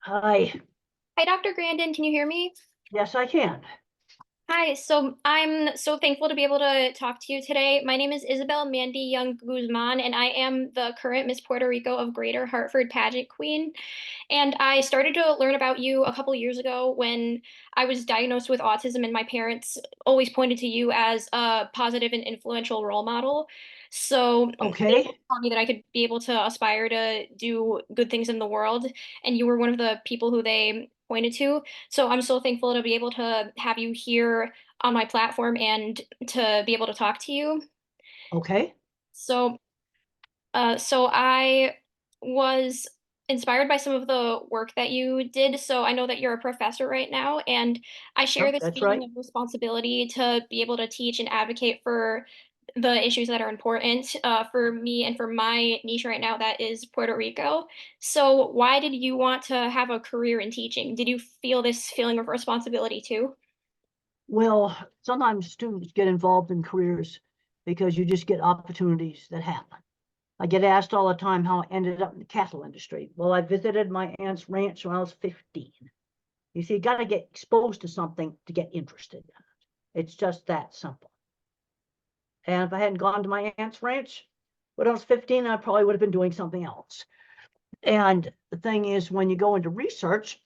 Hi. Hi, Dr. Grandin. Can you hear me? Yes, I can. Hi. So I'm so thankful to be able to talk to you today. My name is Isabel Mandy Young Guzman, and I am the current Miss Puerto Rico of Greater Hartford pageant queen. And I started to learn about you a couple years ago when I was diagnosed with autism, and my parents always pointed to you as a positive and influential role model. So they Okay. taught me that I could be able to aspire to do good things in the world, and you were one of the people who they pointed to. So I'm so thankful to be able to have you here on my platform and to be able to talk to you. Okay. So so I was inspired by some of the work that you did. So I know that you're a professor right now, and I share Yep, this that's feeling right. of responsibility to be able to teach and advocate for the issues that are important for me and for my niche right now, that is Puerto Rico. So why did you want to have a career in teaching? Did you feel this feeling of responsibility too? Well, sometimes students get involved in careers because you just get opportunities that happen. I get asked all the time how I ended up in the cattle industry. Well, I visited my aunt's ranch when I was 15. You see, you got to get exposed to something to get interested in it. It's just that simple. And if I hadn't gone to my aunt's ranch when I was 15, I probably would have been doing something else. And the thing is, when you go into research,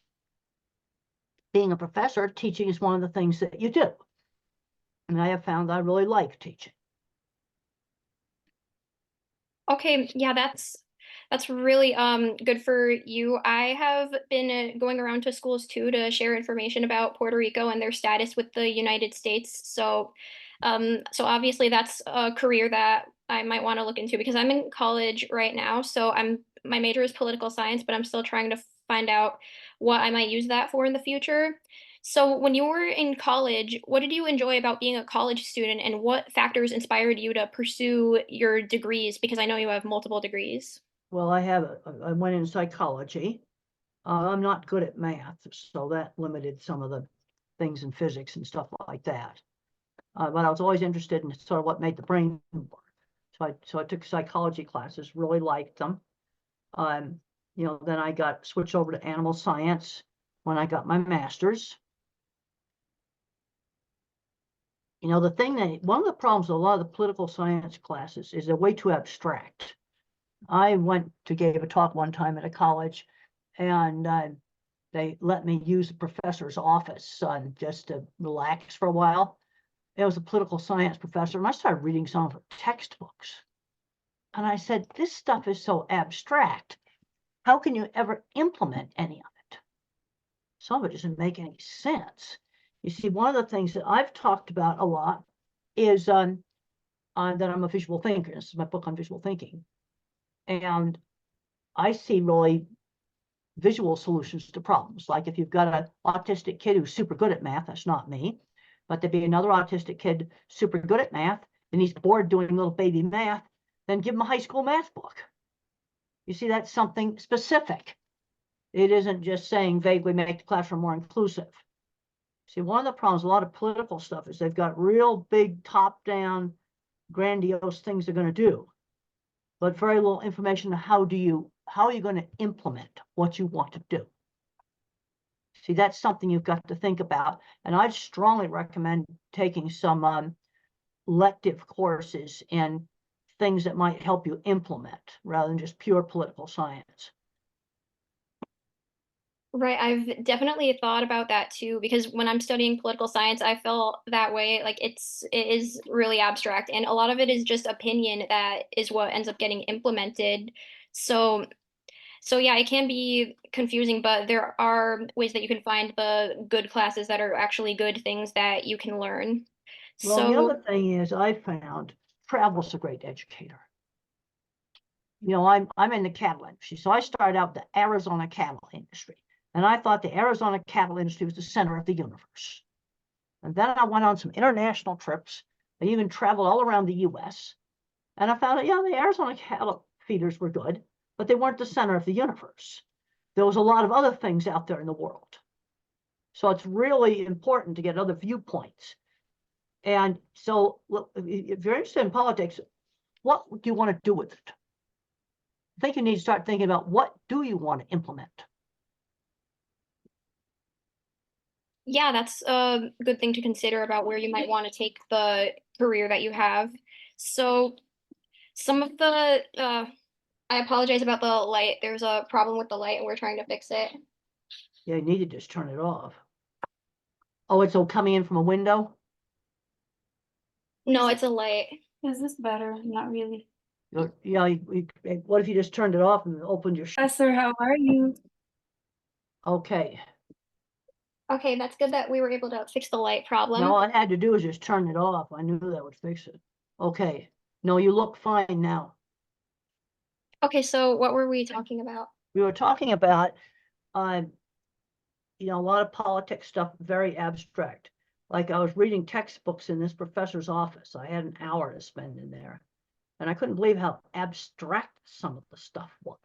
being a professor, teaching is one of the things that you do. And I have found I really like teaching. Okay, yeah, that's really good for you. I have been going around to schools too to share information about Puerto Rico and their status with the United States. So obviously that's a career that I might want to look into because I'm in college right now. So my major is political science, but I'm still trying to find out what I might use that for in the future. So when you were in college, what did you enjoy about being a college student, and what factors inspired you to pursue your degrees? Because I know you have multiple degrees. Well, I went in psychology. I'm not good at math, so that limited some of the things in physics and stuff like that. But I was always interested in sort of what made the brain work. So I took psychology classes, really liked them. Um, then I got switched over to animal science when I got my master's. The thing that one of the problems with a lot of the political science classes is they're way too abstract. I went to give a talk one time at a college, and they let me use the professor's office just to relax for a while. It was a political science professor, and I started reading some of her textbooks. And I said, this stuff is so abstract. How can you ever implement any of it? Some of it doesn't make any sense. You see, one of the things that I've talked about a lot is that I'm a visual thinker. This is my book on visual thinking. And I see really visual solutions to problems. Like if you've got an autistic kid who's super good at math, that's not me, but there'd be another autistic kid super good at math, and he's bored doing little baby math, then give him a high school math book. You see, that's something specific. It isn't just saying vaguely make the classroom more inclusive. See, one of the problems, a lot of political stuff, is they've got real big top-down, grandiose things they're going to do, but very little information on how are you going to implement what you want to do. See, that's something you've got to think about. And I'd strongly recommend taking some elective courses in things that might help you implement rather than just pure political science. Right, I've definitely thought about that too, because when I'm studying political science, I feel that way. Like it is really abstract, and a lot of it is just opinion that is what ends up getting implemented. So So yeah, it can be confusing, but there are ways that you can find the good classes that are actually good things that you can learn. Well, and the So other thing is I found travel's a great educator. I'm in the cattle industry, so I started out the Arizona cattle industry, and I thought the Arizona cattle industry was the center of the universe. And then I went on some international trips. I even traveled all around the U.S. And I found out, yeah, the Arizona cattle feeders were good, but they weren't the center of the universe. There was a lot of other things out there in the world. So it's really important to get other viewpoints. And so if you're interested in politics, what do you want to do with it? I think you need to start thinking about what do you want to implement? Yeah, that's a good thing to consider about where you might want to take the career that you have. So some of the I apologize about the light. There's a problem with the light and we're trying to fix it. Yeah, you need to just turn it off. Oh, it's all coming in from a window? No, it's a light. Is this better? Not really. Yeah, what if you just turned it off and opened your, Professor, how are you? okay. Okay, that's good that we were able to fix the light problem. No, all I had to do was just turn it off. I knew that would fix it. Okay. No, you look fine now. Okay, so what were we talking about? We were talking about, uh, a lot of politics stuff, very abstract. Like I was reading textbooks in this professor's office. I had an hour to spend in there. And I couldn't believe how abstract some of the stuff was,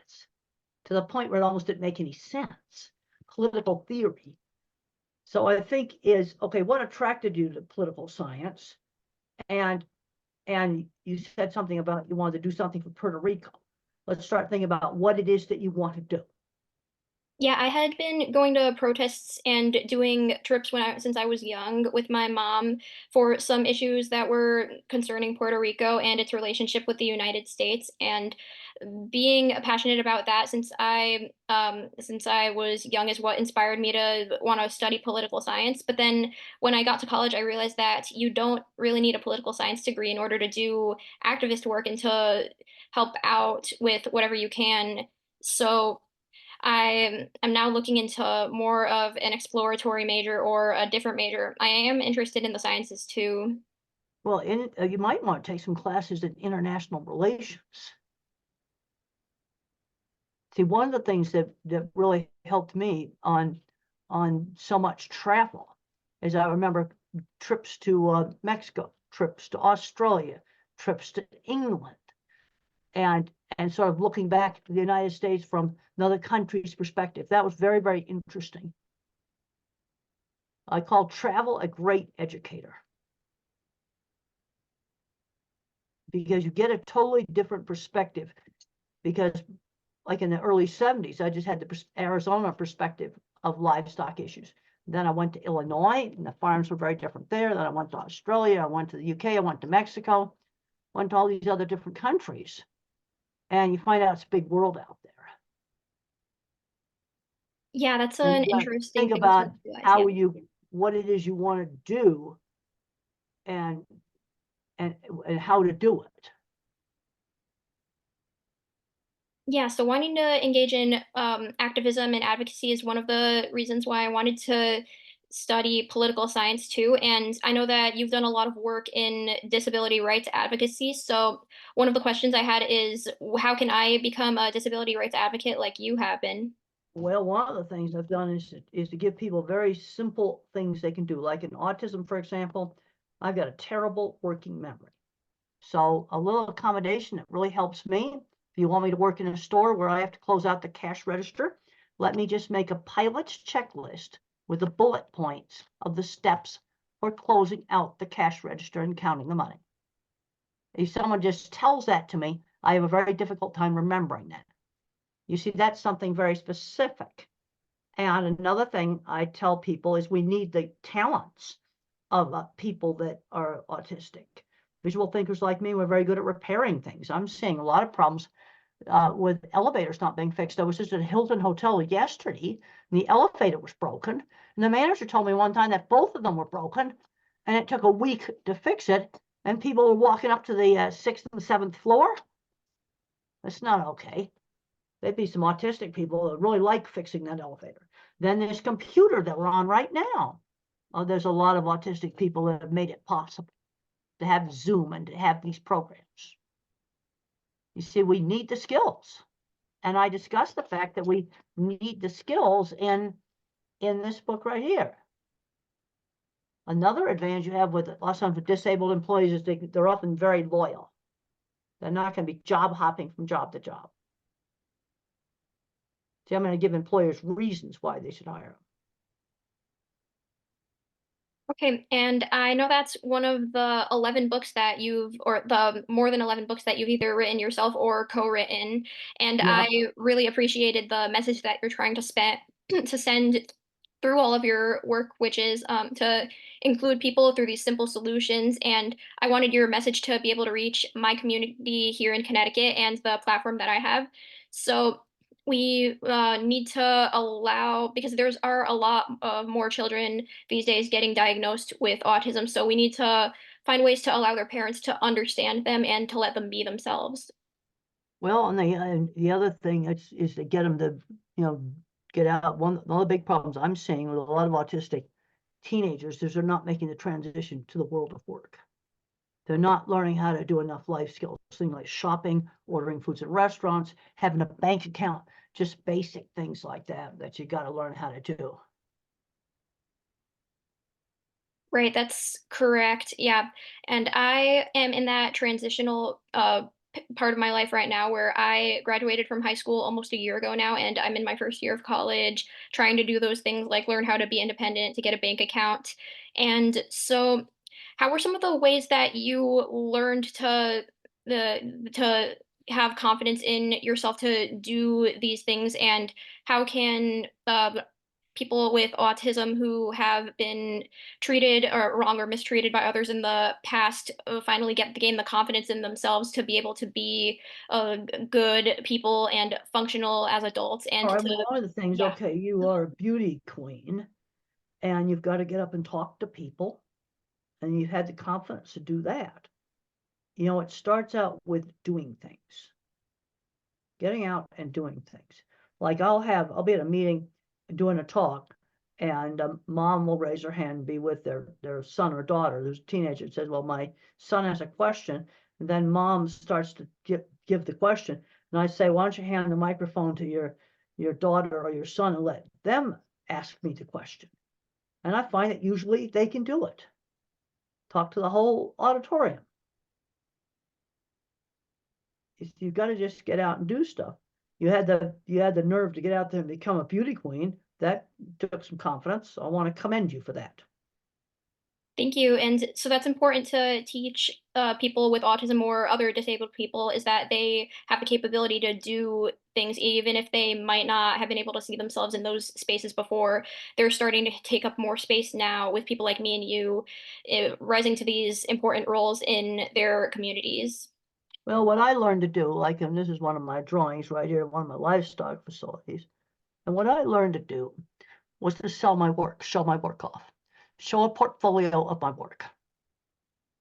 to the point where it almost didn't make any sense. Political theory. So I think is, okay, what attracted you to political science? And you said something about you wanted to do something for Puerto Rico. Let's start thinking about what it is that you want to do. Yeah, I had been going to protests and doing trips since I was young with my mom for some issues that were concerning Puerto Rico and its relationship with the United States. And being passionate about that since I was young is what inspired me to want to study political science. But then when I got to college, I realized that you don't really need a political science degree in order to do activist work and to help out with whatever you can. So I'm now looking into more of an exploratory major or a different major. I am interested in the sciences too. Well, you might want to take some classes in international relations. See, one of the things that really helped me on so much travel is I remember trips to Mexico, trips to Australia, trips to England, and sort of looking back at the United States from another country's perspective. That was very, very interesting. I call travel a great educator, because you get a totally different perspective. Because like in the early 70s, I just had the Arizona perspective of livestock issues. Then I went to Illinois, and the farms were very different there. Then I went to Australia, I went to the UK, I went to Mexico, went to all these other different countries. And you find out it's a big world out there. Yeah, that's And an you interesting think thing to about realize. how Yeah. what it is you want to do, and and how to do it. Yeah, so wanting to engage in activism and advocacy is one of the reasons why I wanted to study political science too. And I know that you've done a lot of work in disability rights advocacy. So one of the questions I had is, how can I become a disability rights advocate like you have been? Well, one of the things I've done is to give people very simple things they can do. Like in autism, for example, I've got a terrible working memory. So a little accommodation that really helps me. If you want me to work in a store where I have to close out the cash register, let me just make a pilot's checklist with the bullet points of the steps for closing out the cash register and counting the money. If someone just tells that to me, I have a very difficult time remembering that. You see, that's something very specific. And another thing I tell people is we need the talents of people that are autistic. Visual thinkers like me, we're very good at repairing things. I'm seeing a lot of problems with elevators not being fixed. I was just at a Hilton hotel yesterday, and the elevator was broken. And the manager told me one time that both of them were broken, and it took a week to fix it. And people were walking up to the 6th and 7th floor. That's not okay. There'd be some autistic people that really like fixing that elevator. Then there's computer that we're on right now. There's a lot of autistic people that have made it possible to have Zoom and to have these programs. You see, we need the skills. And I discussed the fact that we need the skills in this book right here. Another advantage you have with a lot of times with disabled employees is they're often very loyal. They're not going to be job hopping from job to job. See, I'm going to give employers reasons why they should hire them. Okay, and I know that's one of the 11 books that or the more than 11 books that you've either written yourself or co-written. And Yeah. I really appreciated the message that you're trying to to send through all of your work, which is to include people through these simple solutions. And I wanted your message to be able to reach my community here in Connecticut and the platform that I have. So we need to allow, because there's are a lot of more children these days getting diagnosed with autism. So we need to find ways to allow their parents to understand them and to let them be themselves. Well, and the other thing is to get them to, get out. One of the big problems I'm seeing with a lot of autistic teenagers is they're not making the transition to the world of work. They're not learning how to do enough life skills, things like shopping, ordering foods at restaurants, having a bank account, just basic things like that you got to learn how to do. Right, that's correct. Yeah. And I am in that transitional part of my life right now where I graduated from high school almost a year ago now, and I'm in my first year of college, trying to do those things like learn how to be independent, to get a bank account. And so, how were some of the ways that you learned to have confidence in yourself to do these things, and how can people with autism who have been treated or wrong or mistreated by others in the past finally gain the confidence in themselves to be able to be good people and functional as adults and All right, well, to one of the things, yeah. okay, you are a beauty queen and you've got to get up and talk to people, and you've had the confidence to do that. It starts out with doing things, getting out and doing things. Like I'll be at a meeting doing a talk, and mom will raise her hand and be with their son or daughter. There's a teenager that says, well, my son has a question. And then mom starts to give the question. And I say, why don't you hand the microphone to your daughter or your son and let them ask me the question. And I find that usually they can do it. Talk to the whole auditorium. You've got to just get out and do stuff. You had the nerve to get out there and become a beauty queen. That took some confidence. I want to commend you for that. Thank you. And so that's important to teach people with autism or other disabled people is that they have the capability to do things even if they might not have been able to see themselves in those spaces before. They're starting to take up more space now with people like me and you rising to these important roles in their communities. Well, what I learned to do, like, and this is one of my drawings right here, one of my livestock facilities, and what I learned to do was to sell my work, show my work off, show a portfolio of my work,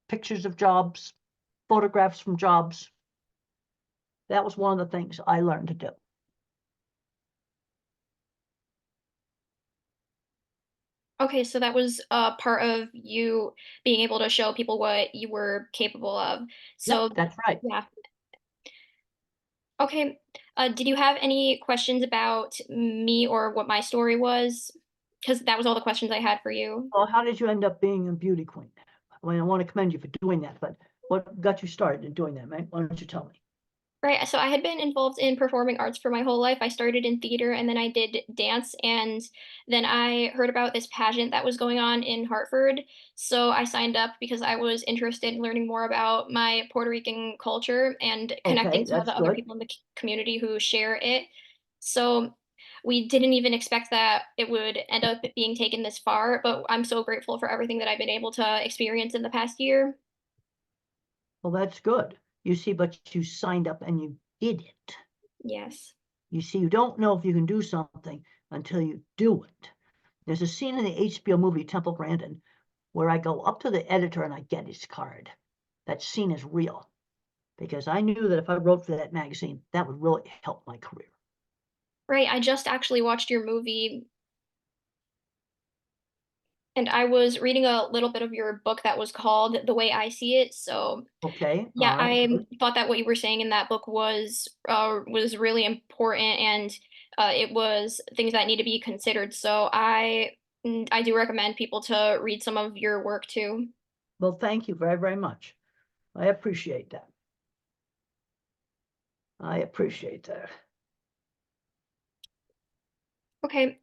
pictures of jobs, photographs from jobs. That was one of the things I learned to do. Okay, so that was part of you being able to show people what you were capable of. Yep, So, that's right. yeah. Okay. Did you have any questions about me or what my story was? Because that was all the questions I had for you. Well, how did you end up being a beauty queen? I mean, I want to commend you for doing that, but what got you started in doing that, man? Why don't you tell me? Right. So I had been involved in performing arts for my whole life. I started in theater and then I did dance. And then I heard about this pageant that was going on in Hartford. So I signed up because I was interested in learning more about my Puerto Rican culture and Okay, connecting to that's the other good. people in the community who share it. So we didn't even expect that it would end up being taken this far, but I'm so grateful for everything that I've been able to experience in the past year. Well, that's good. You see, but you signed up and you did it. Yes. You see, you don't know if you can do something until you do it. There's a scene in the HBO movie Temple Grandin where I go up to the editor and I get his card. That scene is real because I knew that if I wrote for that magazine, that would really help my career. Right. I just actually watched your movie and I was reading a little bit of your book that was called The Way I See It. So Okay, yeah, all right, I good. thought that what you were saying in that book was really important and it was things that need to be considered. So I do recommend people to read some of your work too. Well, thank you very, very much. I appreciate that. I appreciate that. Okay.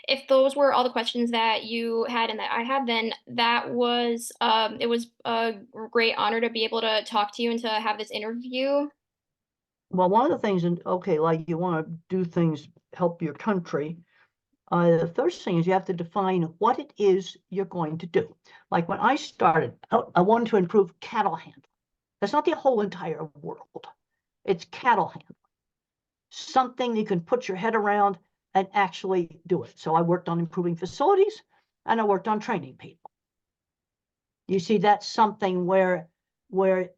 If those were all the questions that you had and that I had, then that was it was a great honor to be able to talk to you and to have this interview. Well, one of the things, okay, like you want to do things, help your country. The first thing is you have to define what it is you're going to do. Like when I started, I wanted to improve cattle handling. That's not the whole entire world. It's cattle handling. Something you can put your head around and actually do it. So I worked on improving facilities and I worked on training people. You see, that's something where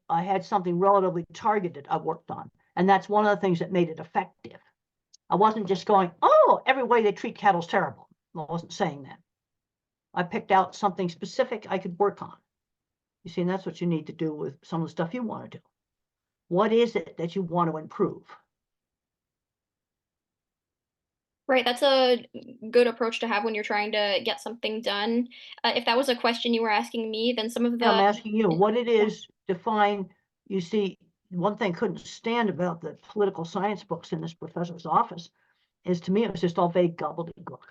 I had something relatively targeted I worked on. And that's one of the things that made it effective. I wasn't just going, oh, every way they treat cattle's terrible. I wasn't saying that. I picked out something specific I could work on. You see, and that's what you need to do with some of the stuff you want to do. What is it that you want to improve? Right, that's a good approach to have when you're trying to get something done. If that was a question you were asking me, then some of I'm the asking you what it is, define. You see, one thing I couldn't stand about the political science books in this professor's office is, to me, it was just all vague gobbledygook.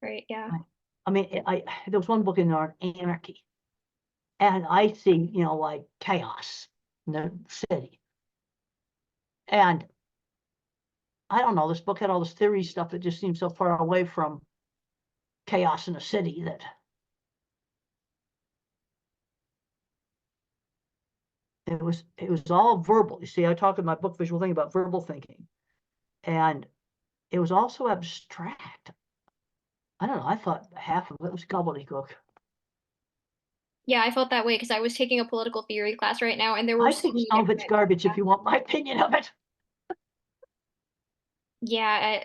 right, yeah. I mean, there was one book in there on anarchy, and I see, like chaos in the city. And I don't know, this book had all this theory stuff that just seemed so far away from chaos in a city that it was all verbal. You see, I talk in my book Visual Thinking about verbal thinking, and it was also abstract. I don't know, I thought half of it was gobbledygook. Yeah, I felt that way because I was taking a political theory class right now, and there were I so think many some of it's different. garbage if you want my opinion of it. Yeah,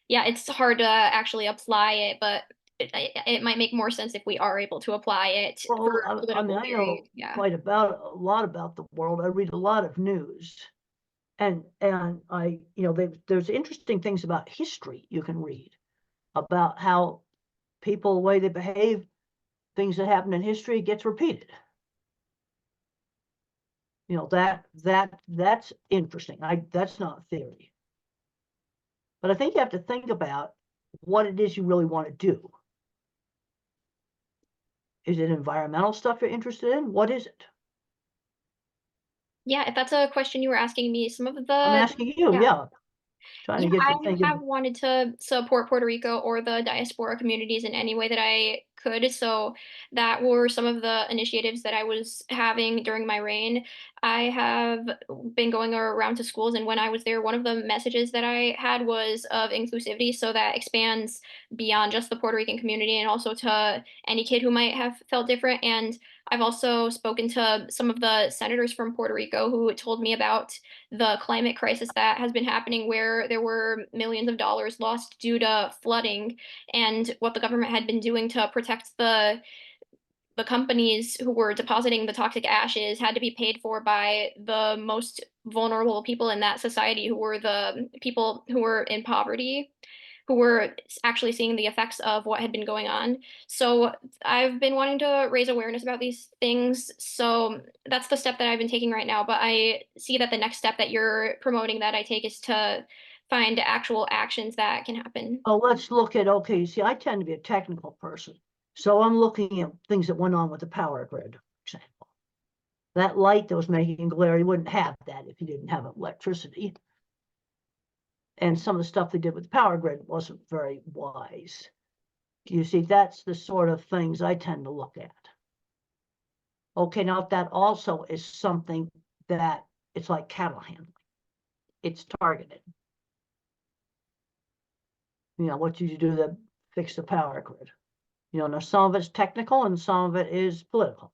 yeah, it's hard to actually apply it, but it might make more sense if we are able to apply it for Well, I mean, political I know theory. Yeah. quite a lot about the world. I read a lot of news, and I, there's interesting things about history you can read about how people, the way they behave, things that happen in history gets repeated. That's interesting. That's not theory, but I think you have to think about what it is you really want to do. Is it environmental stuff you're interested in? What is it? Yeah, if that's a question you were asking me, some of I'm the asking you, yeah. yeah, trying Yeah, to get I you have thinking. wanted to support Puerto Rico or the diaspora communities in any way that I could. So that were some of the initiatives that I was having during my reign. I have been going around to schools, and when I was there, one of the messages that I had was of inclusivity. So that expands beyond just the Puerto Rican community and also to any kid who might have felt different. And I've also spoken to some of the senators from Puerto Rico who told me about the climate crisis that has been happening where there were millions of dollars lost due to flooding and what the government had been doing to protect the companies who were depositing the toxic ashes had to be paid for by the most vulnerable people in that society who were the people who were in poverty who were actually seeing the effects of what had been going on. So I've been wanting to raise awareness about these things. So that's the step that I've been taking right now. But I see that the next step that you're promoting that I take is to find actual actions that can happen. Oh, let's look at, okay, you see, I tend to be a technical person. So I'm looking at things that went on with the power grid, for example. That light that was making glare, you wouldn't have that if you didn't have electricity. And some of the stuff they did with the power grid wasn't very wise. You see, that's the sort of things I tend to look at. Okay, now that also is something that it's like cattle handling. It's targeted. What did you do to fix the power grid? Now some of it's technical and some of it is political.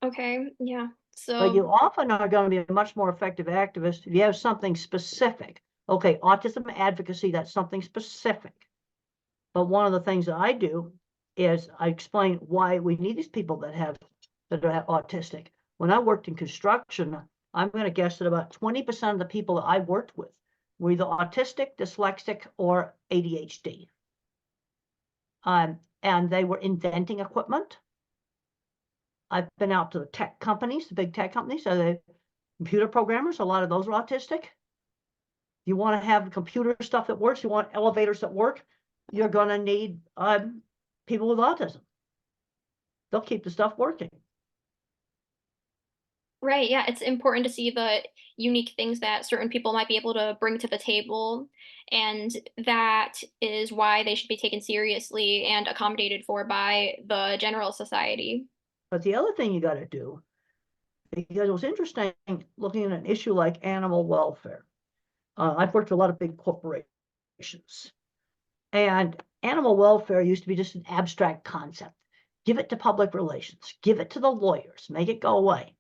Okay, yeah. But you So often are going to be a much more effective activist if you have something specific. Okay, autism advocacy, that's something specific. But one of the things that I do is I explain why we need these people that are autistic. When I worked in construction, I'm going to guess that about 20% of the people that I worked with were either autistic, dyslexic, or ADHD. And they were inventing equipment. I've been out to the tech companies, the big tech companies, so the computer programmers, a lot of those are autistic. You want to have computer stuff that works, you want elevators that work, you're going to need people with autism. They'll keep the stuff working. Right, yeah, it's important to see the unique things that certain people might be able to bring to the table, and that is why they should be taken seriously and accommodated for by the general society. But the other thing you got to do, because it was interesting looking at an issue like animal welfare. I've worked with a lot of big corporations, and animal welfare used to be just an abstract concept. Give it to public relations, give it to the lawyers, make it go away.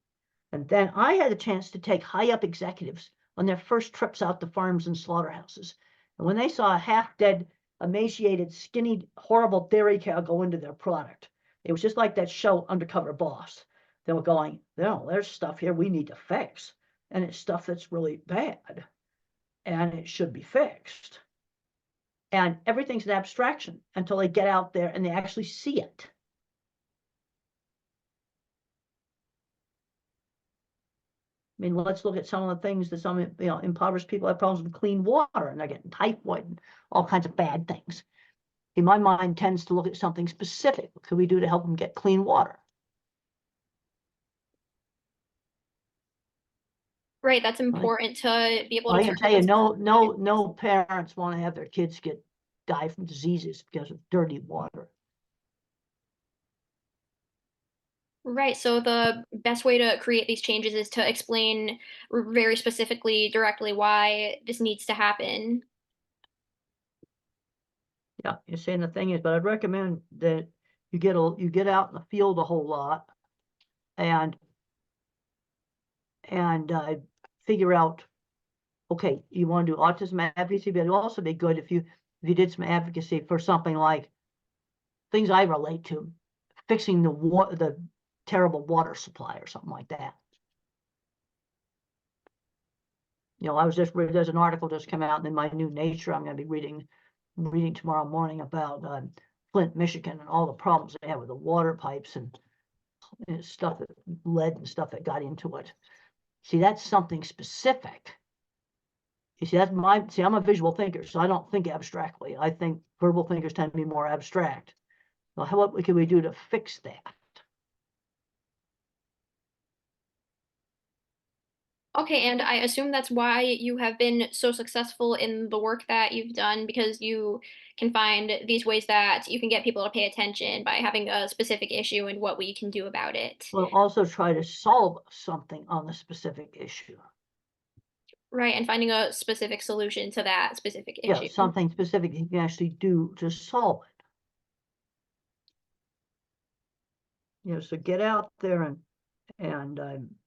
And then I had a chance to take high up executives on their first trips out to farms and slaughterhouses. And when they saw a half dead, emaciated, skinny, horrible dairy cow go into their product, it was just like that show Undercover Boss. They were going, no, there's stuff here we need to fix. And it's stuff that's really bad. And it should be fixed. And everything's an abstraction until they get out there and they actually see it. I mean, let's look at some of the things that some impoverished people have problems with clean water, and they're getting typhoid and all kinds of bad things. In my mind, tends to look at something specific. What could we do to help them get clean water? Right, that's important to be able to I can turn tell you, those- no parents want to have their kids die from diseases because of dirty water. Right, so the best way to create these changes is to explain very specifically, directly why this needs to happen. Yeah, you're saying the thing is, but I'd recommend that you get out in the field a whole lot and figure out, okay, you want to do autism advocacy, but it'd also be good if you did some advocacy for something like things I relate to, fixing the terrible water supply or something like that. You know, there's an article just come out in my new Nature. I'm going to be reading tomorrow morning about Flint, Michigan, and all the problems they have with the water pipes and stuff, lead and stuff that got into it. See, that's something specific. You see, I'm a visual thinker, so I don't think abstractly. I think verbal thinkers tend to be more abstract. Well, what can we do to fix that? Okay, and I assume that's why you have been so successful in the work that you've done because you can find these ways that you can get people to pay attention by having a specific issue and what we can do about it. We'll also try to solve something on the specific issue. Right, and finding a specific solution to that specific Yeah, issue. something specific you can actually do to solve it. You know, so get out there and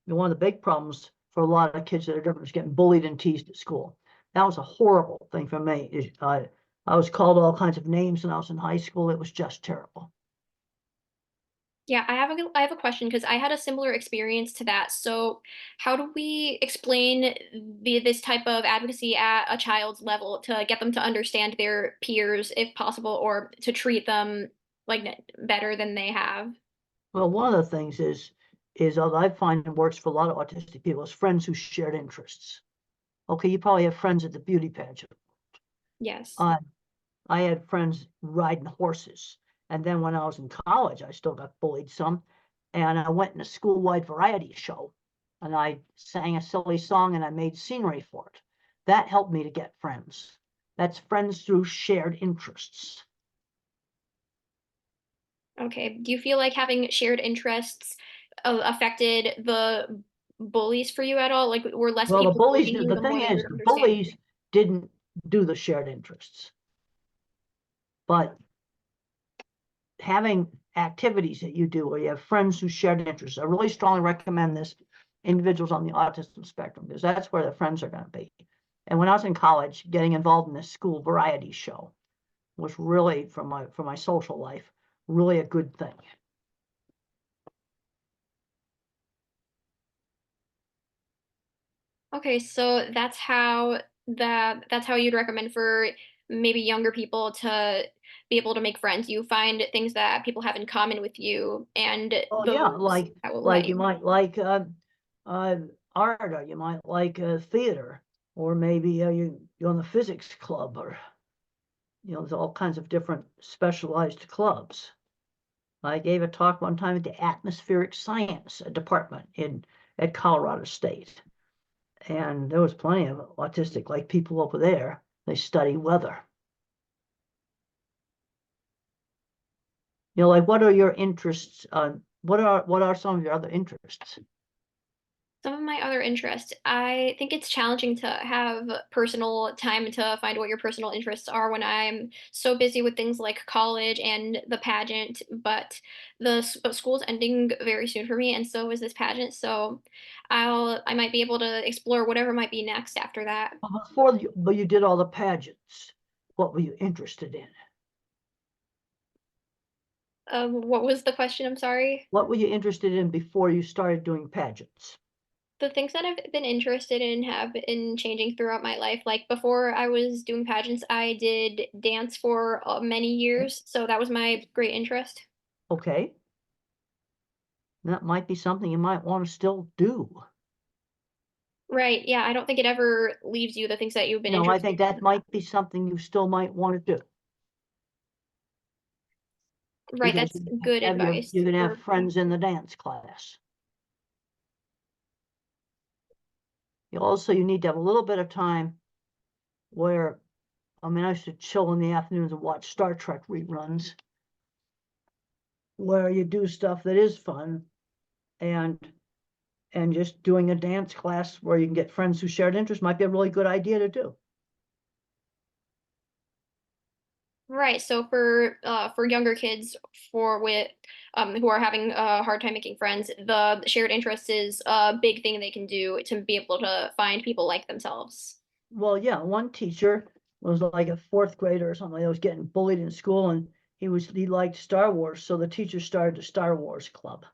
one of the big problems for a lot of kids that are different is getting bullied and teased at school. That was a horrible thing for me. I was called all kinds of names when I was in high school. It was just terrible. Yeah, I have a question because I had a similar experience to that. So, how do we explain this type of advocacy at a child's level to get them to understand their peers, if possible, or to treat them like better than they have? Well, one of the things is I find works for a lot of autistic people is friends who shared interests. Okay, you probably have friends at the beauty pageant. Yes. Uh, I had friends riding horses. And then when I was in college, I still got bullied some. And I went in a school-wide variety show and I sang a silly song and I made scenery for it. That helped me to get friends. That's friends through shared interests. Okay. Do you feel like having shared interests affected the bullies for you at all? Like, were less Well, people bullying you the the thing more they is, were the understanding? bullies didn't do the shared interests. But having activities that you do where you have friends who shared interests, I really strongly recommend this individuals on the autism spectrum because that's where the friends are going to be. And when I was in college, getting involved in this school variety show was really for my social life really a good thing. Okay, so that's how you'd recommend for maybe younger people to be able to make friends. You find things that people have in common with you and Oh yeah, those that will like let you you. might like art, or you might like theater, or maybe you're on the physics club, or there's all kinds of different specialized clubs. I gave a talk one time at the atmospheric science department at Colorado State. And there was plenty of autistic like people over there. They study weather. You know, like what are your interests? What are some of your other interests? Some of my other interests, I think it's challenging to have personal time to find what your personal interests are when I'm so busy with things like college and the pageant, but school's ending very soon for me, and so is this pageant. So I might be able to explore whatever might be next after that. But you did all the pageants. What were you interested in? What was the question? I'm sorry. What were you interested in before you started doing pageants? The things that I've been interested in have been changing throughout my life. Like before I was doing pageants, I did dance for many years, so that was my great interest. Okay. That might be something you might want to still do. Right, yeah, I don't think it ever leaves you, the things that you've been No, I interested think that might be something you still might want to do. in. Right, Because that's good advice. you're gonna for- have friends in the dance class. You need to have a little bit of time where, I mean, I used to chill in the afternoons and watch Star Trek reruns, where you do stuff that is fun, and just doing a dance class where you can get friends who shared interest might be a really good idea to do. Right, so for younger kids who are having a hard time making friends, the shared interest is a big thing they can do to be able to find people like themselves. Well, yeah, one teacher was like a fourth grader or something that was getting bullied in school, and he liked Star Wars, so the teacher started a Star Wars club.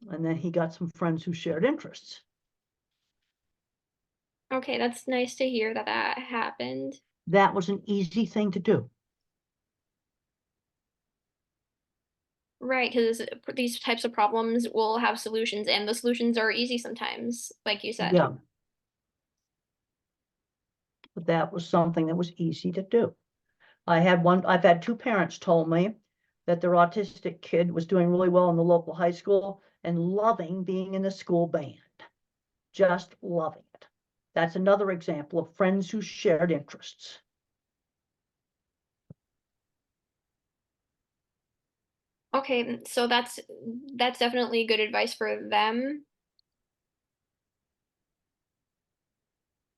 And then he got some friends who shared interests. Okay, that's nice to hear that that happened. That was an easy thing to do. Right, because these types of problems will have solutions, and the solutions are easy sometimes, like you said. Yeah. But that was something that was easy to do. I've had two parents told me that their autistic kid was doing really well in the local high school and loving being in the school band. Just loving it. That's another example of friends who shared interests. Okay, so that's definitely good advice for them.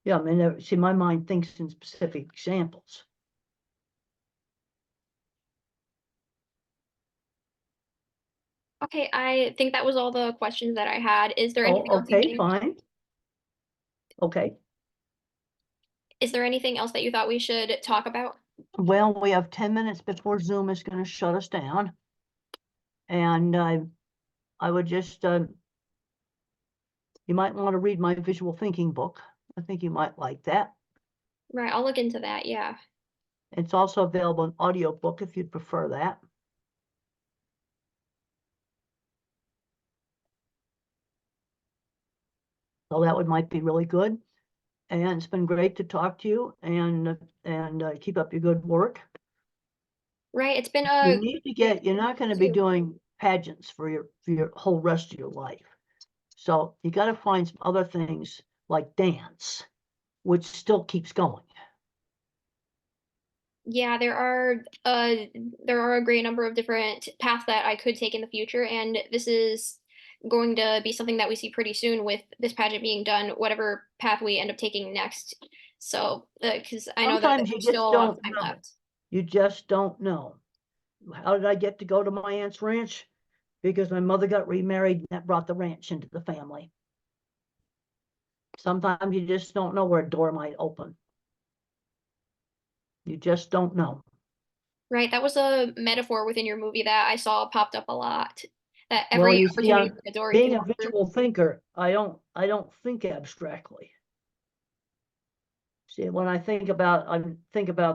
Yeah, I mean, see, my mind thinks in specific examples. Okay, I think that was all the questions that I had. Is there anything Oh, else you okay, think? fine. Okay. Is there anything else that you thought we should talk about? Well, we have 10 minutes before Zoom is going to shut us down. And I would just, you might want to read my visual thinking book. I think you might like that. Right, I'll look into that. Yeah. It's also available in audiobook if you'd prefer that. So that might be really good. And it's been great to talk to you, and keep up your good work. Right, it's been You a need to you're not going to be doing pageants for your whole rest of your life. So you got to find some other things like dance, which still keeps going. Yeah, there are a great number of different paths that I could take in the future, and this is going to be something that we see pretty soon with this pageant being done, whatever path we end up taking next. So, because I know that Sometimes you there's still just a lot of don't time know. left. You just don't know. How did I get to go to my aunt's ranch? Because my mother got remarried and that brought the ranch into the family. Sometimes you just don't know where a door might open. You just don't know. Right, that was a metaphor within your movie that I saw popped up a lot. That Well, every you see, opportunity like a door you being can a walk through. visual thinker, I don't think abstractly. See, when I think about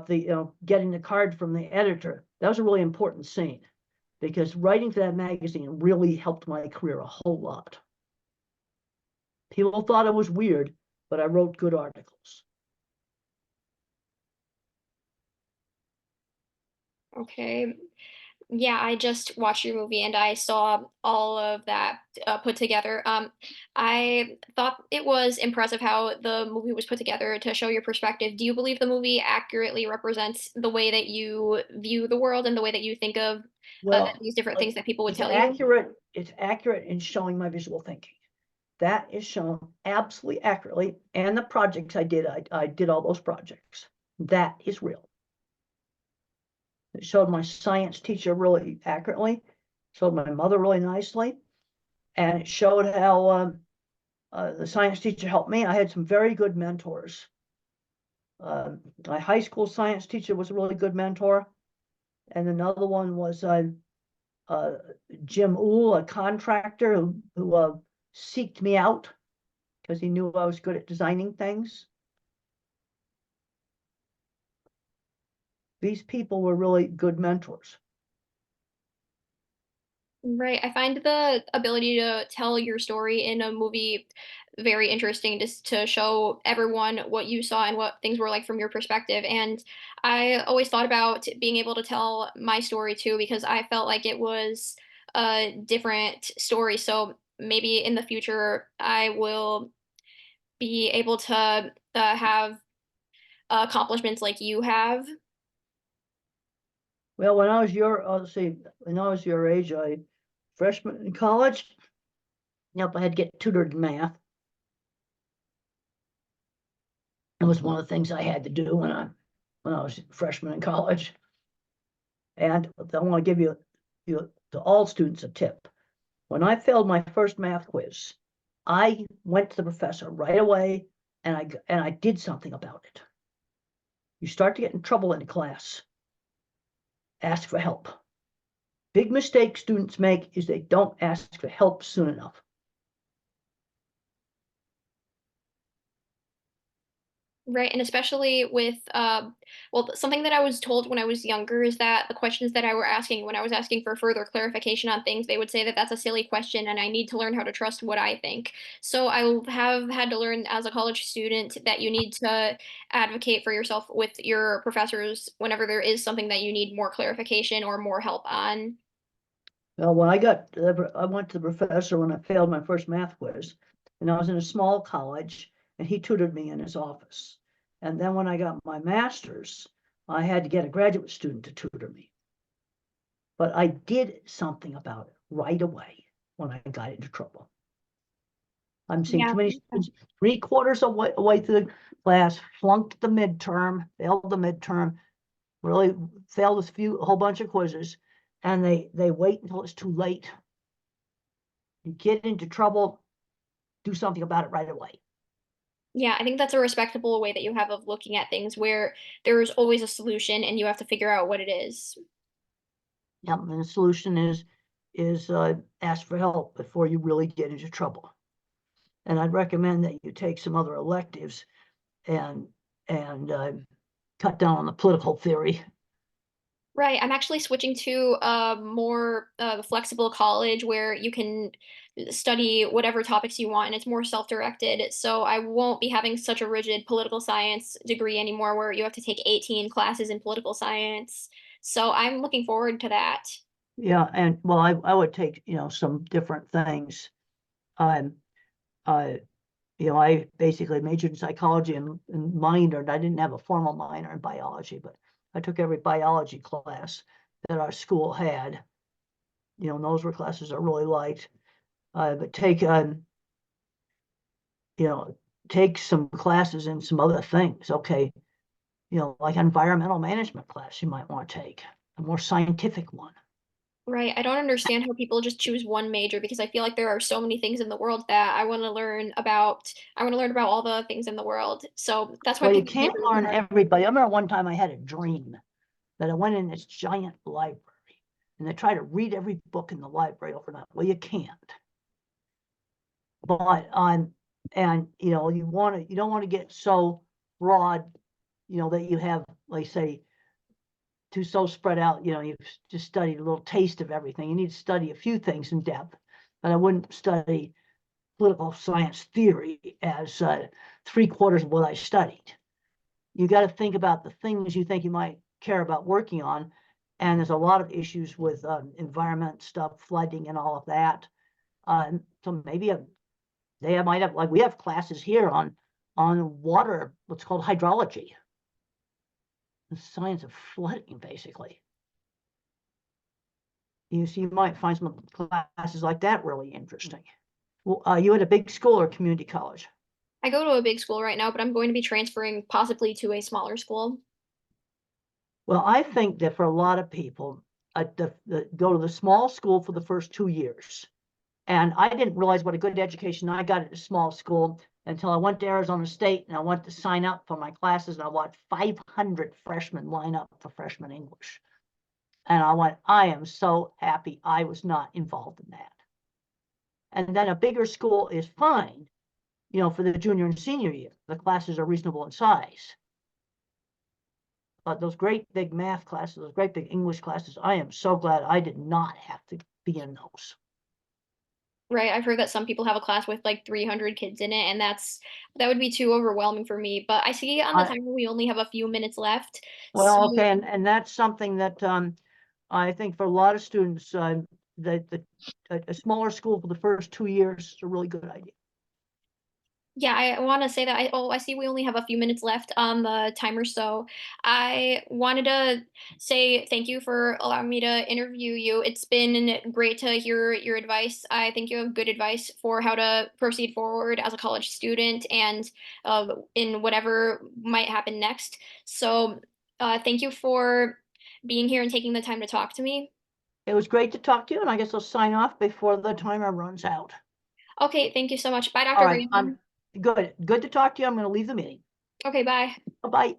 the getting the card from the editor, that was a really important scene because writing for that magazine really helped my career a whole lot. People thought it was weird, but I wrote good articles. Okay. Yeah, I just watched your movie and I saw all of that put together. I thought it was impressive how the movie was put together to show your perspective. Do you believe the movie accurately represents the way that you view the world and the way that you think of Well, these different things that people would it's tell you? accurate. It's accurate in showing my visual thinking. That is shown absolutely accurately. And the projects I did all those projects. That is real. It showed my science teacher really accurately, showed my mother really nicely, and it showed how the science teacher helped me. I had some very good mentors. My high school science teacher was a really good mentor, and another one was Jim Uhl, a contractor who seeked me out because he knew I was good at designing things. These people were really good mentors. Right. I find the ability to tell your story in a movie very interesting, just to show everyone what you saw and what things were like from your perspective. And I always thought about being able to tell my story too, because I felt like it was a different story. So maybe in the future, I will be able to have accomplishments like you have. Well, when I was let's see, when I was your age, freshman in college, yep, I had to get tutored in math. It was one of the things I had to do when I was a freshman in college. And I want to give you to all students a tip. When I failed my first math quiz, I went to the professor right away and I did something about it. You start to get in trouble in class, ask for help. Big mistake students make is they don't ask for help soon enough. Right, and especially with, well, something that I was told when I was younger is that the questions that I were asking when I was asking for further clarification on things, they would say that that's a silly question and I need to learn how to trust what I think. So have had to learn as a college student that you need to advocate for yourself with your professors whenever there is something that you need more clarification or more help on. Well, I went to the professor when I failed my first math quiz, and I was in a small college, and he tutored me in his office. And then when I got my master's, I had to get a graduate student to tutor me. But I did something about it right away when I got into trouble. I'm seeing Yeah. too many students, 3/4 away through the class, flunked the midterm, failed the midterm, really failed a whole bunch of quizzes, and they wait until it's too late. You get into trouble, do something about it right away. Yeah, I think that's a respectable way that you have of looking at things where there's always a solution and you have to figure out what it is. Yep, and the solution is ask for help before you really get into trouble. And I'd recommend that you take some other electives and cut down on the political theory. Right, I'm actually switching to a more flexible college where you can study whatever topics you want and it's more self-directed. So I won't be having such a rigid political science degree anymore where you have to take 18 classes in political science. So I'm looking forward to that. Yeah, and well, I would take some different things. Um, I I basically majored in psychology and minored. I didn't have a formal minor in biology, but I took every biology class that our school had. And those were classes I really liked. But take some classes in some other things. Okay, like environmental management class you might want to take, a more scientific one. Right, I don't understand how people just choose one major because I feel like there are so many things in the world that I want to learn about. I want to learn about all the things in the world. So that's why Well, you people can't majors learn are. everybody. I remember one time I had a dream that I went in this giant library and they try to read every book in the library overnight. Well, you can't. But and you don't want to get so broad, that you have, like, say, too so spread out, you've just studied a little taste of everything. You need to study a few things in depth. But I wouldn't study political science theory as 3/4 of what I studied. You got to think about the things you think you might care about working on, And there's a lot of issues with environment stuff, flooding and all of that. So maybe they might have, like we have classes here on water, what's called hydrology, the science of flooding, basically. You might find some classes like that really interesting. Well, you at a big school or community college? I go to a big school right now, but I'm going to be transferring possibly to a smaller school. Well, I think that for a lot of people, go to the small school for the first 2 years. And I didn't realize what a good education I got at a small school until I went to Arizona State and I went to sign up for my classes, and I watched 500 freshmen line up for freshman English. And I went, I am so happy I was not involved in that. And then a bigger school is fine, you know, for the junior and senior year. The classes are reasonable in size. But those great big math classes, those great big English classes, I am so glad I did not have to be in those. Right. I've heard that some people have a class with like 300 kids in it, and that would be too overwhelming for me. But I see on the timer we only have a few minutes left. Well, So, okay, and that's something that I think for a lot of students, a smaller school for the first 2 years is a really good idea. yeah, I want to say that I see we only have a few minutes left on the timer, so I wanted to say thank you for allowing me to interview you. It's been great to hear your advice. I think you have good advice for how to proceed forward as a college student and in whatever might happen next. So, thank you for being here and taking the time to talk to me. It was great to talk to you, and I guess I'll sign off before the timer runs out. Okay, thank you so much. Bye, All Dr. right, Grandin. good to talk to you. I'm going to leave the meeting. Okay, bye. Bye-bye.